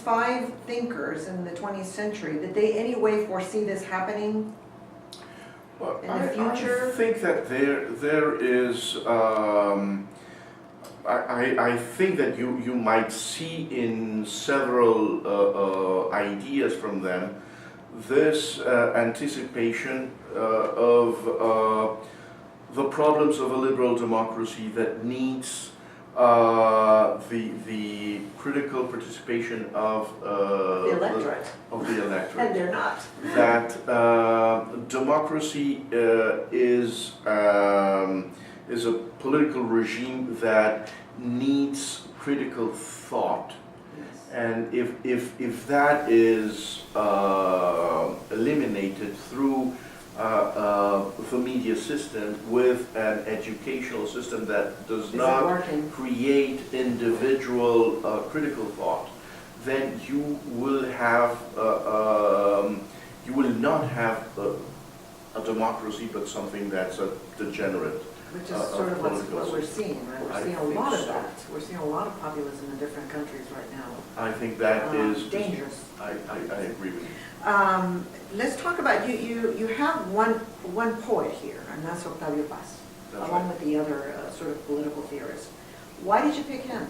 five thinkers in the 20th century, did they any way foresee this happening Well, in the future? I think that there is. I think that you might see in several ideas from them this anticipation of the problems of a liberal democracy that needs the critical participation of The electorate. of the electorate. And they're not. That democracy is a political regime that needs critical thought. And if that is eliminated through the media system with an educational system that does not create individual critical thought, then you will have you will not have a democracy, but something that's a degenerate. Which is sort of what we're seeing, right? We're seeing a lot of that. We're seeing a lot of populism in different countries right now. I think that is dangerous. I agree with you. Let's talk about you have one poet here, and that's Octavio Paz, along with the other sort of political theorists. Why did you pick him?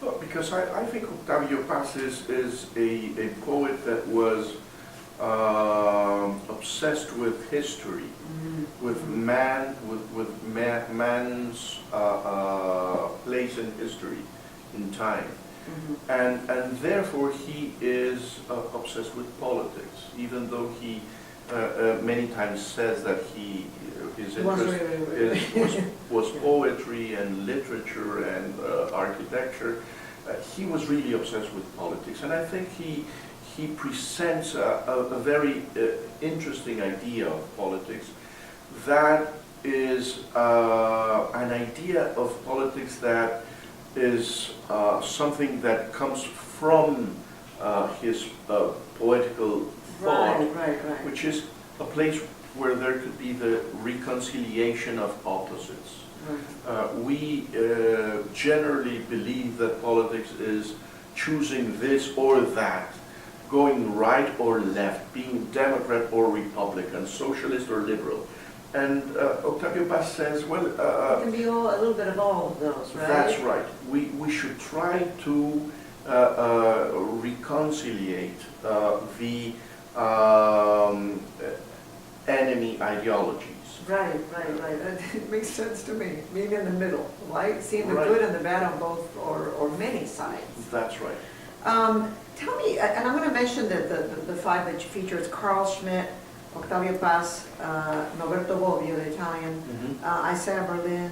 Well, because I think Octavio Paz is a poet that was obsessed with history, with man's place in history, in time. And therefore he is obsessed with politics, even though he many times says that his interest was poetry and literature and architecture. He was really obsessed with politics, and I think he presents a very interesting idea of politics that is an idea of politics that is something that comes from his poetical thought, which is a place where there could be the reconciliation of opposites. We generally believe that politics is choosing this or that, going right or left, being Democrat or Republican, socialist or liberal. And Octavio Paz says, well... it can be a little bit of all of those, right? That's right. We should try to reconciliate the enemy ideologies. Right. It makes sense to me, being in the middle, right? Seeing the good and the bad on both or many sides. That's right. Tell me, and I'm going to mention the five that you feature. It's Carl Schmitt, Octavio Paz, Norberto Bobbio, the Italian, Isaiah Berlin,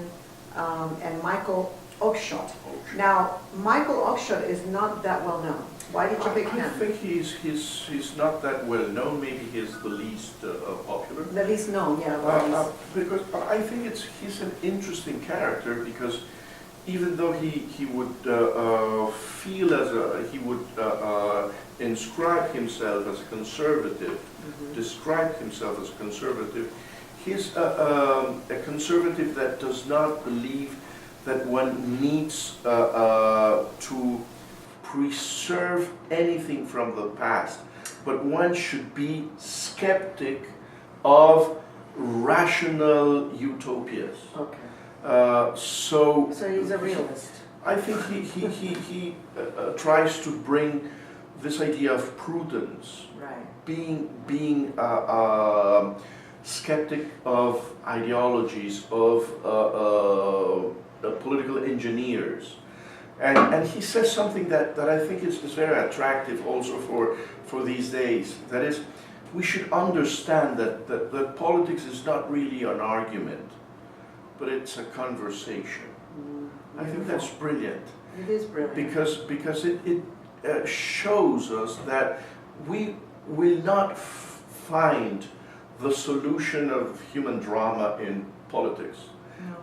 and Michael Oakeshott. Now, Michael Oakeshott is not that well known. Why did you pick him? I think he's not that well known. Maybe he's the least popular. The least known, yeah. Because I think he's an interesting character, because even though he would feel he would inscribe himself as a conservative, describe himself as a conservative, he's a conservative that does not believe that one needs to preserve anything from the past, but one should be skeptic of rational utopias. Okay. So he's a realist. I think he tries to bring this idea of prudence, being skeptic of ideologies, of political engineers. And he says something that I think is very attractive also for these days. That is, we should understand that politics is not really an argument, but it's a conversation. I think that's brilliant. It is brilliant. Because it shows us that we will not find the solution of human drama in politics,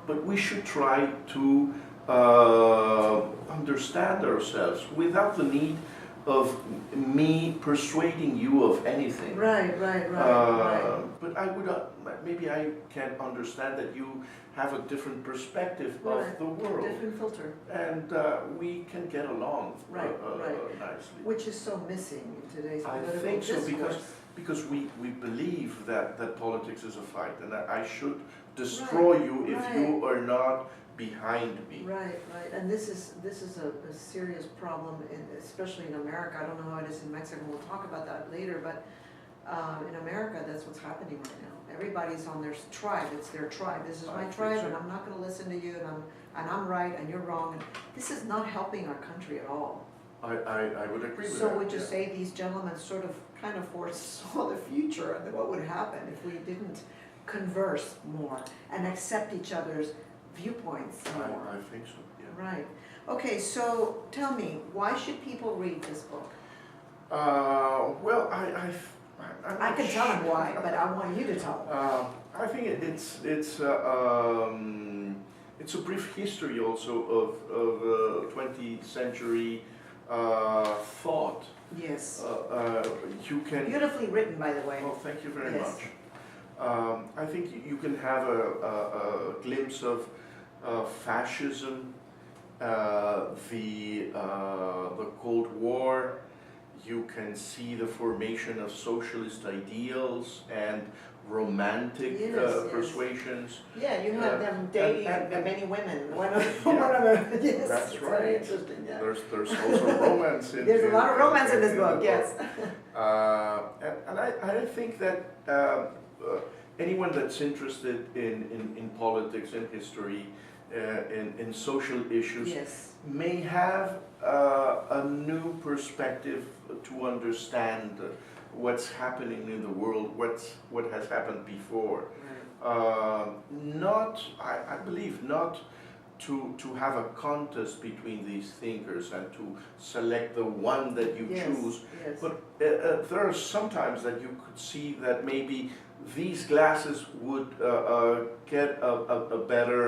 but we should try to understand ourselves without the need of me persuading you of anything. Right, right. But I would, maybe I can understand that you have a different perspective Right. of the world. Different filter. And we can get along Right. nicely. Which is so missing in today's I political think so, discourse. because we believe that politics is a fight, and that I should destroy you if you are not behind me. Right, and this is a serious problem, especially in America. I don't know how it is in Mexico, we'll talk about that later, but in America, that's what's happening right now. Everybody's on their tribe, it's their tribe. This is my tribe, and I'm not gonna listen to you, and I'm right, and you're wrong. And this is not helping our country at all. I would agree with that. So would you say these gentlemen sort of kind of foresaw the future and what would happen if we didn't converse more and accept each other's viewpoints more? I think so, yeah. Right. Okay, so tell me, why should people read this book? Well, I can tell them why, but I want you to tell them. I think it's a brief history also of 20th century thought. Yes. You can. Beautifully written, by the way. Oh, thank you very Yes. much. I think you can have a glimpse of fascism, the Cold War. You can see the formation of socialist ideals and romantic Yes. persuasions. Yeah, you have them dating many women. One of yes, That's it's right. very interesting. Yeah. There's also romance in There's a lot of romance in this book. the Yes. And I think that anyone that's interested in politics, in history, in social issues, Yes. may have a new perspective to understand what's happening in the world, what has happened before. Right. I believe not to have a contest between these thinkers and to select the one that you Yes, choose, yes. but there are sometimes that you could see that maybe these glasses would get a better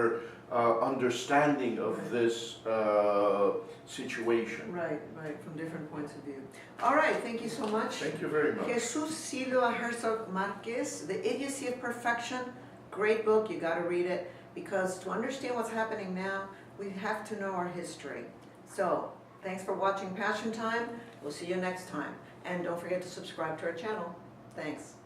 understanding of this situation. Right, from different points of view. All right, thank you so much. Thank you very much. Jesus Silva Herzog Marquez, The Idiocy of Perfection. Great book, you gotta read it, because to understand what's happening now, we have to know our history. So, thanks for watching Passion Time. We'll see you next time. And don't forget to subscribe to our channel. Thanks.